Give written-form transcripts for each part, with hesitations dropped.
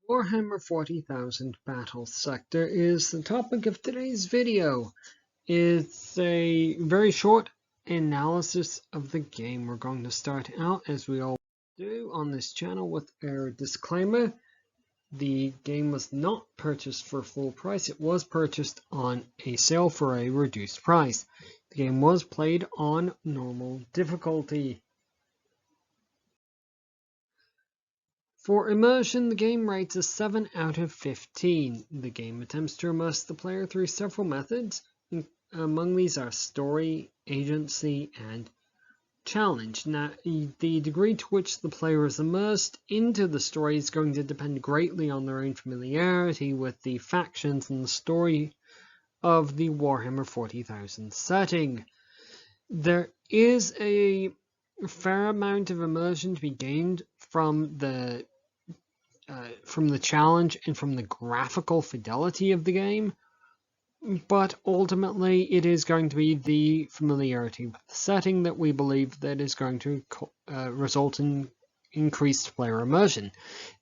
Warhammer 40,000 Battlesector is the topic of today's video. It's a very short analysis of the game. We're going to start out, as we all do on this channel, with a disclaimer. The game was not purchased for full price. It was purchased on a sale for a reduced price. The game was played on normal difficulty. For Immersion, the game rates a 7 out of 15. The game attempts to immerse the player through several methods. Among these are story, agency, and challenge. Now, the degree to which the player is immersed into the story is going to depend greatly on their own familiarity with the factions and the story of the Warhammer 40,000 setting. There is a fair amount of immersion to be gained from the challenge and from the graphical fidelity of the game, but ultimately it is going to be the familiarity with the setting that we believe that is going to result in increased player immersion.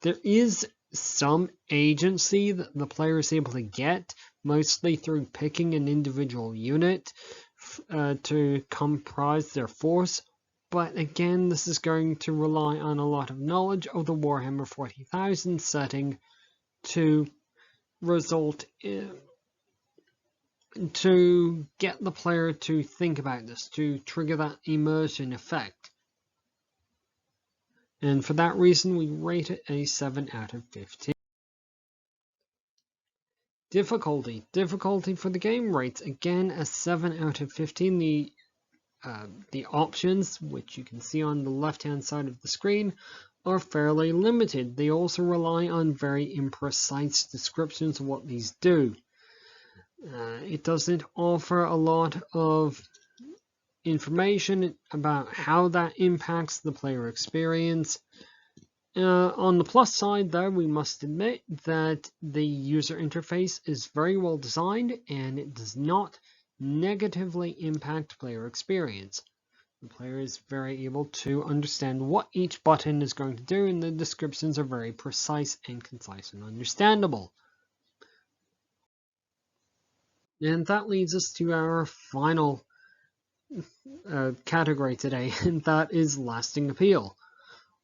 There is some agency that the player is able to get, mostly through picking an individual unit to comprise their force. But again, this is going to rely on a lot of knowledge of the Warhammer 40,000 setting to result in, to get the player to think about this, to trigger that immersion effect. And for that reason, we rate it a 7 out of 15. Difficulty for the game rates again a 7 out of 15. The options, which you can see on the left-hand side of the screen, are fairly limited. They also rely on very imprecise descriptions of what these do. It doesn't offer a lot of information about how that impacts the player experience. On the plus side, though, we must admit that the user interface is very well designed and it does not negatively impact player experience. The player is very able to understand what each button is going to do, and the descriptions are very precise and concise and understandable. And that leads us to our final category today, and that is Lasting Appeal.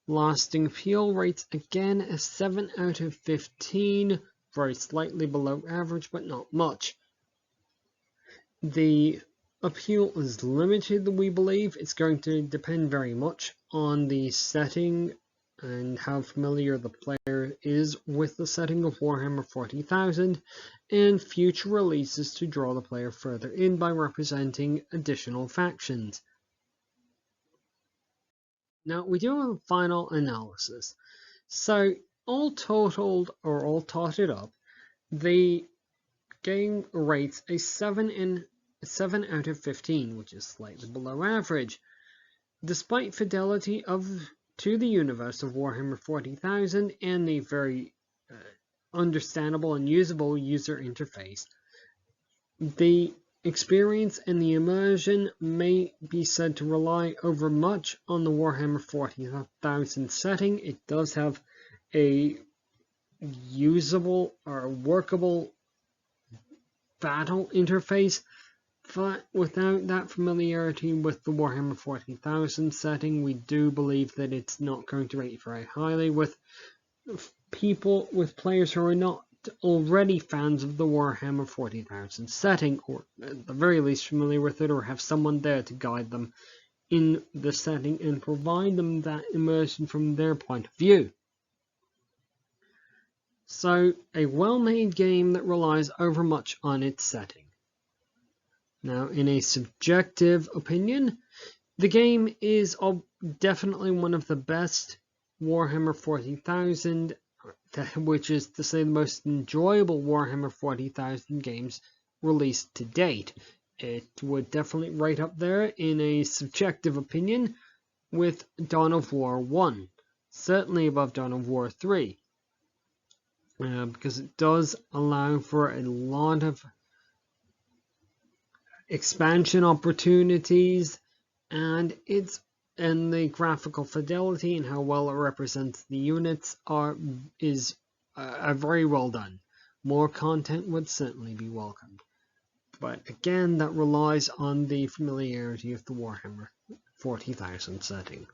Lasting Appeal rates again a 7 out of 15, very slightly below average, but not much. The appeal is limited, we believe. It's going to depend very much on the setting and how familiar the player is with the setting of Warhammer 40,000 and future releases to draw the player further in by representing additional factions. Now, we do have a final analysis. So, all totaled, or all totted up, the game rates a 7 out of 15, which is slightly below average. Despite fidelity to the universe of Warhammer 40,000 and the very understandable and usable user interface, the experience and the immersion may be said to rely over much on the Warhammer 40,000 setting. It does have a usable or workable battle interface, but without that familiarity with the Warhammer 40,000 setting, we do believe that it's not going to rate very highly with players who are not already fans of the Warhammer 40,000 setting, or at the very least familiar with it, or have someone there to guide them in the setting and provide them that immersion from their point of view. So, a well-made game that relies overmuch on its setting. Now, in a subjective opinion, the game is definitely one of the best Warhammer 40,000, which is to say the most enjoyable Warhammer 40,000 games released to date. It would definitely rate up there in a subjective opinion with Dawn of War 1, certainly above Dawn of War 3, because it does allow for a lot of expansion opportunities, and the graphical fidelity and how well it represents the units is very well done. More content would certainly be welcomed. But again, that relies on the familiarity of the Warhammer 40,000 setting.